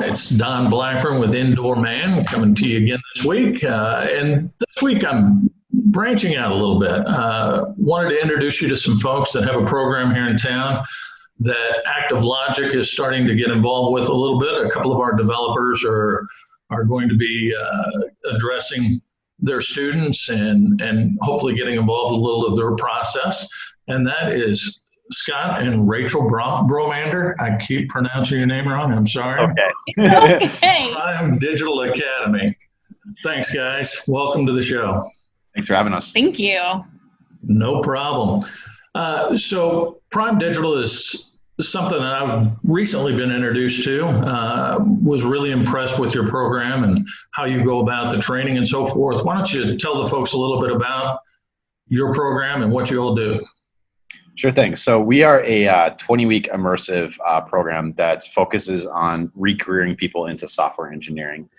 It's Don Blackburn with Indoor Man coming to you again this week. And this week I'm branching out a little bit. Wanted to introduce you to some folks that have a program here in town that Active Logic is starting to get involved with a little bit. A couple of our developers are going to be addressing their students and hopefully getting involved with a little of their process. And that is Scott and Rachel Bromander. I keep pronouncing your name wrong. I'm sorry. Okay. Prime Digital Academy. Thanks, guys. Welcome to the show. Thanks for having us. Thank you. No problem. So Prime Digital is something that I've recently been introduced to. Was really impressed with your program and how you go about the training and so forth. Why don't you tell the folks a little bit about your program and what you all do? Sure thing. So we are a 20-week immersive program that focuses on re-careering people into software engineering.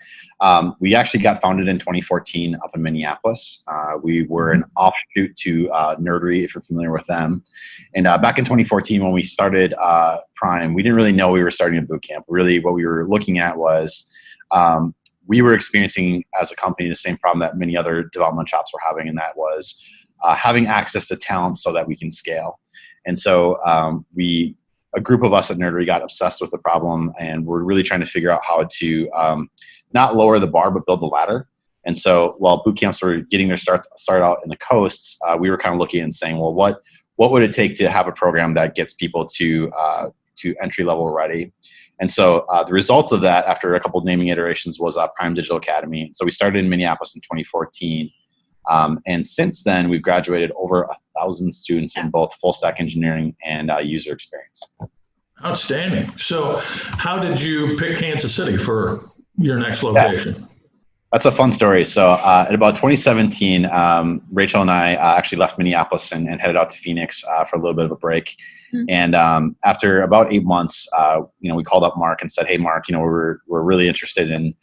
We actually got founded in 2014 up in Minneapolis. We were an offshoot to Nerdery, if you're familiar with them. And back in 2014, when we started Prime, we didn't really know we were starting a boot camp. Really, what we were looking at was we were experiencing as a company the same problem that many other development shops were having, and that was having access to talent so that we can scale. And so a group of us at Nerdery got obsessed with the problem, and we're really trying to figure out how to not lower the bar, but build the ladder. And so while boot camps were getting their start out in the coasts, we were kind of looking and saying, well, what would it take to have a program that gets people to entry level ready? And so the results of that, after a couple of naming iterations, was Prime Digital Academy. So we started in Minneapolis in 2014. And since then, we've graduated over 1,000 students in both full stack engineering and user experience. Outstanding. So how did you pick Kansas City for your next location? Yeah. That's a fun story. So at about 2017, Rachel and I actually left Minneapolis and headed out to Phoenix for a little bit of a break. Mm-hmm. And after about 8 months, we called up Mark and said, hey, Mark, we're really interested in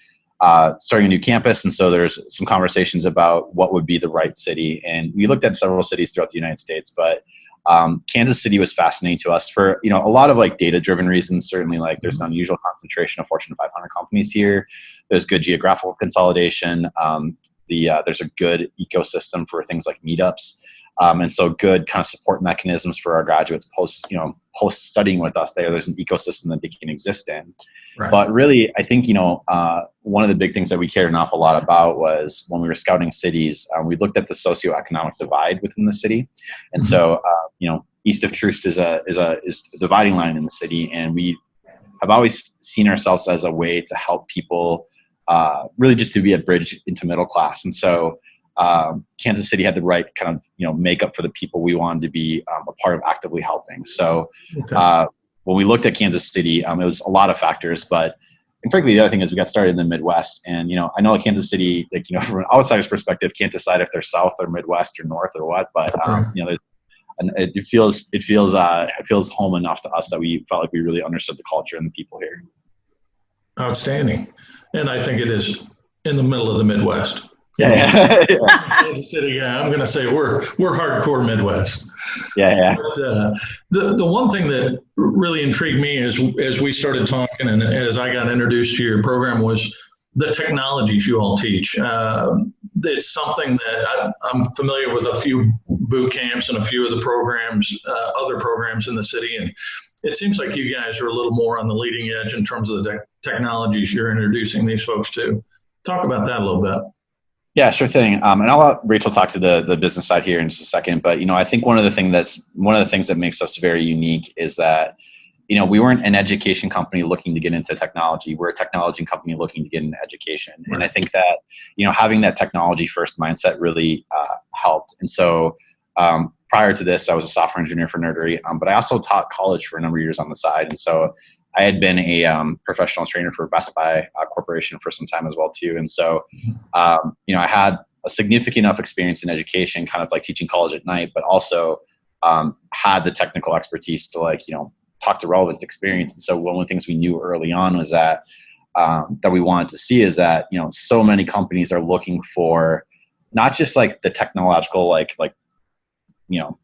starting a new campus. And so there's some conversations about what would be the right city. And we looked at several cities throughout the United States, but Kansas City was fascinating to us for, a lot of like data-driven reasons. Certainly, like there's an unusual concentration of Fortune 500 companies here. There's good geographical consolidation. There's a good ecosystem for things like meetups. And so good kind of support mechanisms for our graduates post studying with us there. There's an ecosystem that they can exist in. Right. But really, I think, one of the big things that we cared an awful lot about was when we were scouting cities, we looked at the socioeconomic divide within the city. And so, east of Troost is a dividing line in the city. And we have always seen ourselves as a way to help people really just to be a bridge into middle class. And so, Kansas City had the right kind of, makeup for the people we wanted to be a part of actively helping. So when we looked at Kansas City, it was a lot of factors, and frankly, the other thing is we got started in the Midwest. And, I know Kansas City, from an outsider's perspective, can't decide if they're South or Midwest or North or what, but, it feels home enough to us that we felt like we really understood the culture and the people here. Outstanding. And I think it is in the middle of the Midwest. Yeah. Kansas City, yeah, I'm going to say we're hardcore Midwest. Yeah. But the one thing that really intrigued me as we started talking and as I got introduced to your program was the technologies you all teach. It's something that I'm familiar with a few boot camps and a few of the programs, other programs in the city, and it seems like you guys are a little more on the leading edge in terms of the technologies you're introducing these folks to. Talk about that a little bit. Yeah, sure thing. And I'll let Rachel talk to the business side here in just a second. But I think one of the things that makes us very unique is that we weren't an education company looking to get into technology. We're a technology company looking to get into education. Right. And I think that having that technology first mindset really helped. And so prior to this, I was a software engineer for Nerdery, but I also taught college for a number of years on the side. And so I had been a professional trainer for Best Buy Corporation for some time as well too. And so, I had a significant enough experience in education, kind of like teaching college at night, but also had the technical expertise to talk to relevant experience. And so one of the things we knew early on was that we wanted to see is that, so many companies are looking for not just like the technological,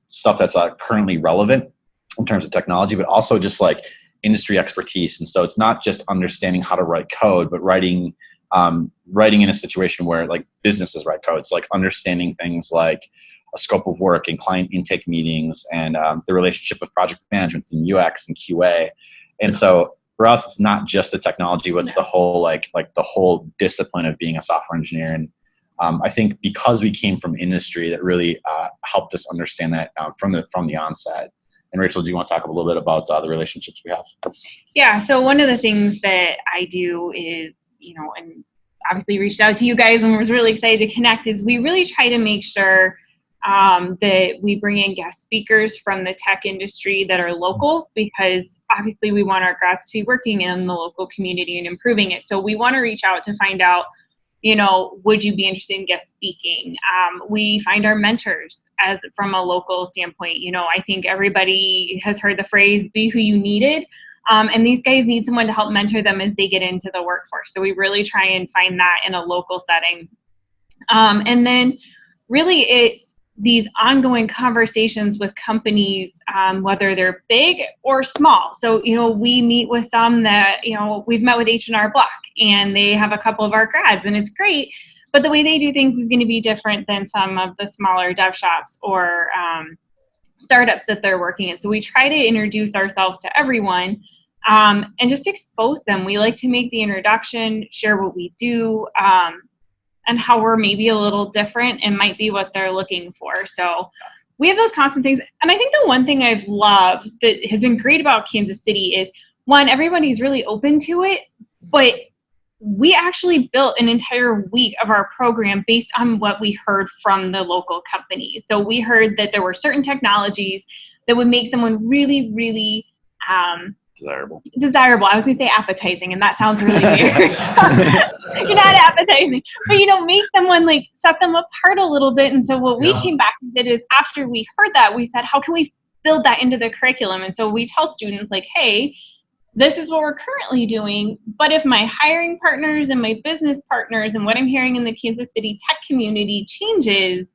stuff that's currently relevant in terms of technology, but also just like industry expertise. And so it's not just understanding how to write code, but writing in a situation where like businesses write code. So like understanding things like a scope of work and client intake meetings and the relationship with project management and UX and QA. And so for us, it's not just the technology, but it's the whole like the whole discipline of being a software engineer. And I think because we came from industry, that really helped us understand that from the onset. And Rachel, do you want to talk a little bit about the relationships we have? Yeah. So one of the things that I do is, and obviously reached out to you guys and was really excited to connect, is we really try to make sure that we bring in guest speakers from the tech industry that are local, because obviously we want our grads to be working in the local community and improving it. So we want to reach out to find out, would you be interested in guest speaking? We find our mentors as from a local standpoint. I think everybody has heard the phrase, be who you needed. And these guys need someone to help mentor them as they get into the workforce. So we really try and find that in a local setting. And then really it's these ongoing conversations with companies, whether they're big or small. So, we meet with some that, we've met with H&R Block and they have a couple of our grads and it's great, but the way they do things is going to be different than some of the smaller dev shops or startups that they're working in. So we try to introduce ourselves to everyone and just expose them. We like to make the introduction, share what we do, and how we're maybe a little different and might be what they're looking for. So we have those constant things. And I think the one thing I've loved that has been great about Kansas City is, one, everybody's really open to it, but we actually built an entire week of our program based on what we heard from the local companies. So we heard that there were certain technologies that would make someone really, really desirable. I was going to say appetizing, and that sounds really weird. You're not appetizing, but make someone set them apart a little bit. And so what we came back and did is, after we heard that, we said, how can we build that into the curriculum? And so we tell students hey, this is what we're currently doing, but if my hiring partners and my business partners and what I'm hearing in the Kansas City tech community changes,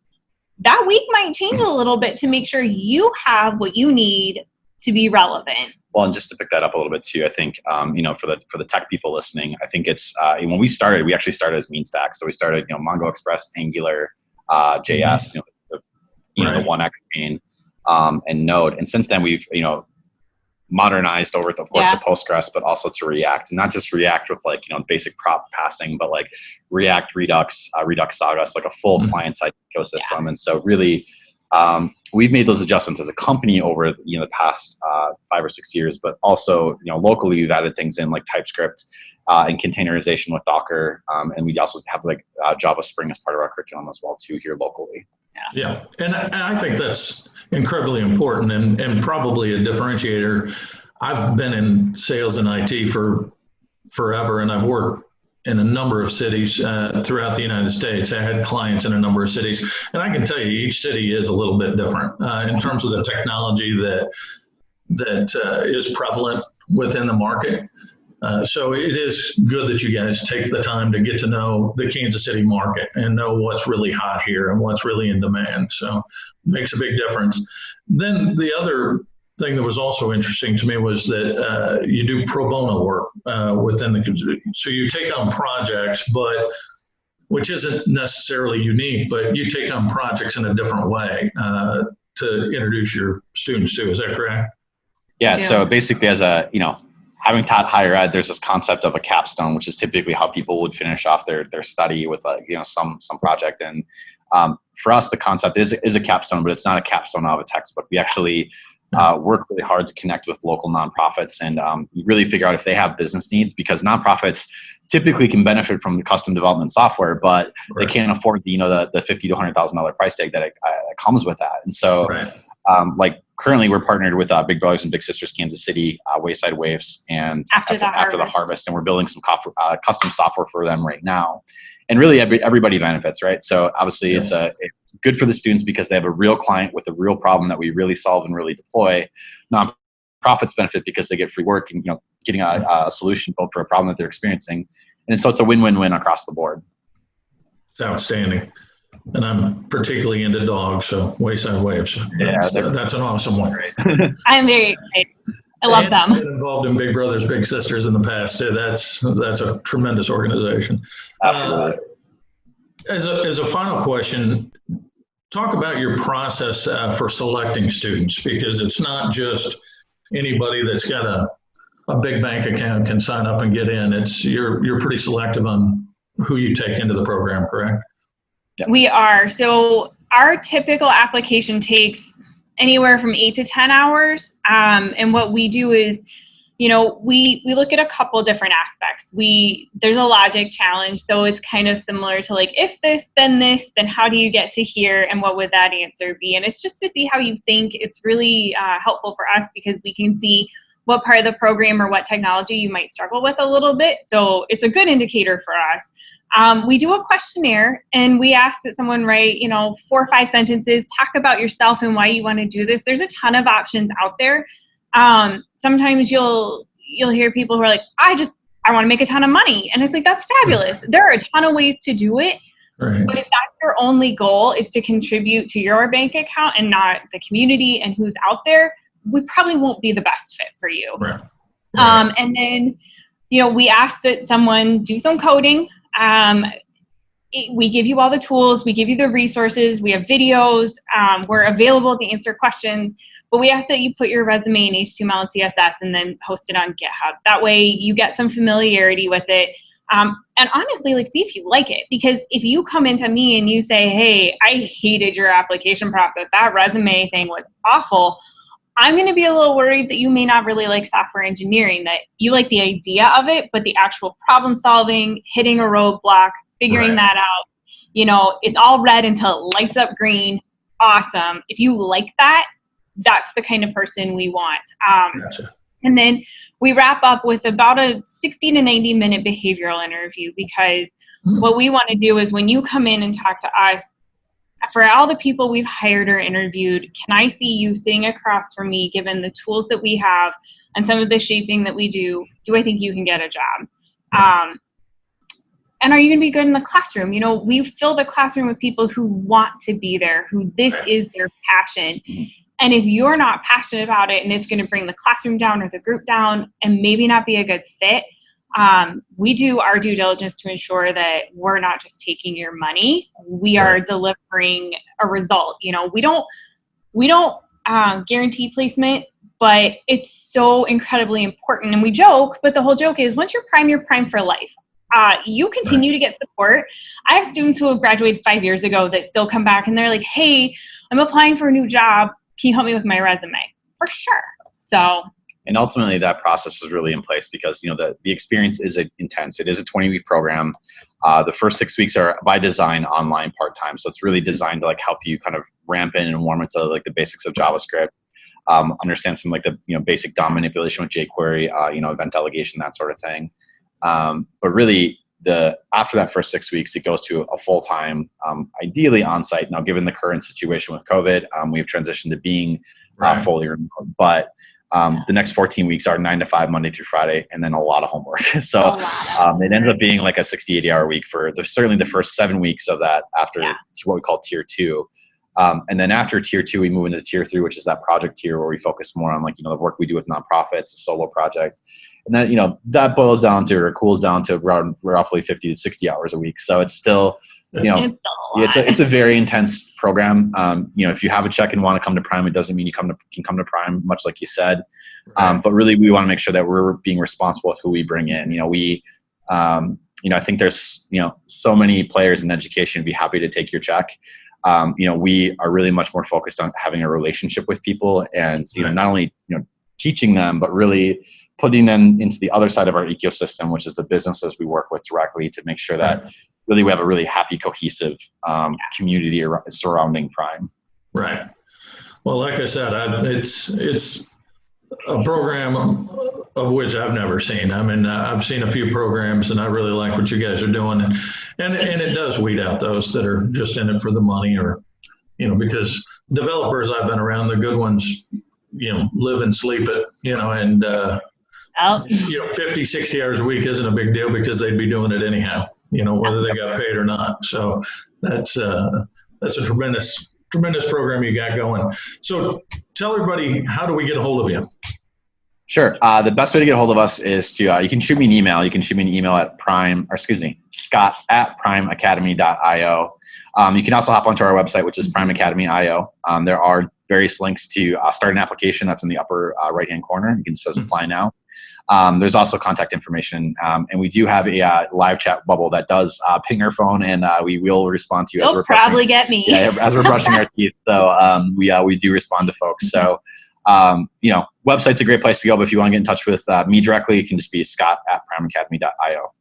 that week might change a little bit to make sure you have what you need to be relevant. Well, and just to pick that up a little bit too, I think, for the tech people listening, I think it's, when we actually started as mean stack. So we started, Mongo Express, Angular, JS, the one chain, and Node. And since then we've, modernized over to, of course, to Postgres, but also to React, and not just React with basic prop passing, but React, Redux, Redux Saga, so a full client-side ecosystem. And so really, we've made those adjustments as a company over the past 5 or 6 years, but also locally we've added things in like TypeScript and containerization with Docker, and we also have Java Spring as part of our curriculum as well too here locally. Yeah, and I think that's incredibly important and probably a differentiator. I've been in sales and IT for forever, and I've worked in a number of cities throughout the United States. I had clients in a number of cities, and I can tell you each city is a little bit different in terms of the technology that is prevalent within the market. So it is good that you guys take the time to get to know the Kansas City market and know what's really hot here and what's really in demand. So it makes a big difference. Then the other thing that was also interesting to me was that you do pro bono work within so you take on projects, which isn't necessarily unique, but you take on projects in a different way to introduce your students to. Is that correct? Yeah. So basically, as having taught higher ed, there's this concept of a capstone, which is typically how people would finish off their study with some project. And for us, the concept is a capstone, but it's not a capstone of a textbook. We actually work really hard to connect with local nonprofits and really figure out if they have business needs, because nonprofits typically can benefit from the custom development software, but they can't afford the $50,000 to $100,000 price tag that comes with that. And so, currently we're partnered with Big Brothers and Big Sisters Kansas City, Wayside Waves, and after the harvest, and we're building some custom software for them right now. And really, everybody benefits, right? So obviously, it's good for the students because they have a real client with a real problem that we really solve and really deploy. Nonprofits benefit because they get free work and getting a solution built for a problem that they're experiencing. And so it's a win-win-win across the board. It's outstanding. And I'm particularly into dogs, so Wayside Waves. That's an awesome one. I'm very excited. I love them. Been involved in Big Brothers Big Sisters in the past too. That's a tremendous organization. Absolutely. As a final question, talk about your process for selecting students, because it's not just anybody that's got a big bank account can sign up and get in. You're pretty selective on who you take into the program, correct? Yep. We are. So our typical application takes anywhere from 8 to 10 hours. And what we do is, we look at a couple different aspects. There's a logic challenge. So it's kind of similar to like, if this, then how do you get to here? And what would that answer be? And it's just to see how you think. It's really helpful for us because we can see what part of the program or what technology you might struggle with a little bit. So it's a good indicator for us. We do a questionnaire and we ask that someone write, 4 or 5 sentences, talk about yourself and why you want to do this. There's a ton of options out there. Sometimes you'll hear people who are like, I want to make a ton of money. And it's like, that's fabulous. There are a ton of ways to do it. Right. But if that's your only goal is to contribute to your bank account and not the community and who's out there, we probably won't be the best fit for you. Right. And then, we ask that someone do some coding. We give you all the tools, we give you the resources, we have videos, we're available to answer questions, but we ask that you put your resume in HTML and CSS and then post it on GitHub. That way you get some familiarity with it. And honestly, see if you like it, because if you come into me and you say, hey, I hated your application process, that resume thing was awful, I'm going to be a little worried that you may not really like software engineering, that you like the idea of it, but the actual problem solving, hitting a roadblock, figuring that out, it's all red until it lights up green. Awesome. If you like that, that's the kind of person we want. Gotcha. And then we wrap up with about a 60 to 90 minute behavioral interview, because what we want to do is when you come in and talk to us, for all the people we've hired or interviewed, can I see you sitting across from me, given the tools that we have and some of the shaping that we do I think you can get a job? And are you going to be good in the classroom? We fill the classroom with people who want to be there, who this is their passion. And if you're not passionate about it and it's going to bring the classroom down or the group down and maybe not be a good fit, we do our due diligence to ensure that we're not just taking your money. We are delivering a result. We don't guarantee placement, but it's so incredibly important. And we joke, but the whole joke is once you're prime for life. You continue to get support. I have students who have graduated 5 years ago that still come back and they're like, hey, I'm applying for a new job. Can you help me with my resume? For sure. So. And ultimately, that process is really in place because the experience is intense. It is a 20-week program. The first 6 weeks are by design online part-time, so it's really designed to help you kind of ramp in and warm into the basics of JavaScript, understand some the basic DOM manipulation with jQuery, event delegation, that sort of thing. But really, after that first 6 weeks, it goes to a full-time, ideally on-site. Now, given the current situation with COVID, we've transitioned to being fully remote, but the next 14 weeks are 9 to 5, Monday through Friday, and then a lot of homework. So it ended up being a 60, 80-hour week for certainly the first 7 weeks of that after what we call tier 2. And then after tier 2, we move into tier 3, which is that project tier where we focus more on the work we do with nonprofits, the solo project. And then, that boils down to or cools down to around roughly 50 to 60 hours a week. So it's still, it's a very intense program. If you have a check and want to come to Prime, it doesn't mean you can come to Prime, much like you said. But really, we want to make sure that we're being responsible with who we bring in. I think there's, so many players in education who'd be happy to take your check. We are really much more focused on having a relationship with people and, not only, teaching them, but really putting them into the other side of our ecosystem, which is the businesses we work with directly to make sure that really we have a really happy, cohesive community surrounding Prime. Right. Well, like I said, it's a program of which I've never seen. I mean, I've seen a few programs and I really like what you guys are doing. And it does weed out those that are just in it for the money or, because developers I've been around, the good ones, live and sleep it, and 50, 60 hours a week isn't a big deal because they'd be doing it anyhow, whether they got paid or not. So that's a tremendous program you got going. So tell everybody, how do we get a hold of you? Sure. The best way to get a hold of us is to, you can shoot me an email. You can shoot me an email at scott@primeacademy.io. You can also hop onto our website, which is primeacademy.io. There are various links to start an application. That's in the upper right-hand corner. You can just apply now. There's also contact information. And we do have a live chat bubble that does ping our phone, and we will respond to you. You'll probably get me. Yeah, as we're brushing our teeth. So we do respond to folks. So, website's a great place to go, but if you want to get in touch with me directly, you can just be scott@primeacademy.io.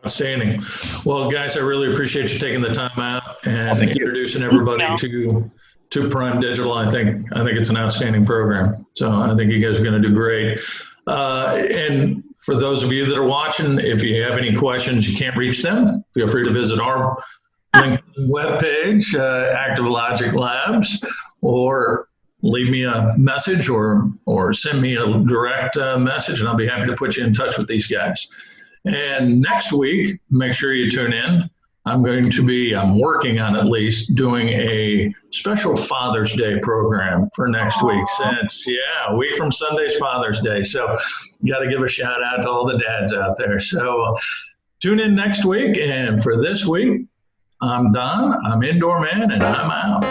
Outstanding. Well, guys, I really appreciate you taking the time out and introducing everybody to Prime Digital. I think it's an outstanding program. So I think you guys are going to do great. And for those of you that are watching, if you have any questions, you can't reach them, feel free to visit our LinkedIn webpage, Active Logic Labs, or leave me a message or send me a direct message, and I'll be happy to put you in touch with these guys. And next week, make sure you tune in. I'm working on at least doing a special Father's Day program for next week. Since, a week from Sunday's Father's Day. So got to give a shout out to all the dads out there. So tune in next week. And for this week, I'm Don. I'm Indoor Man, and I'm out.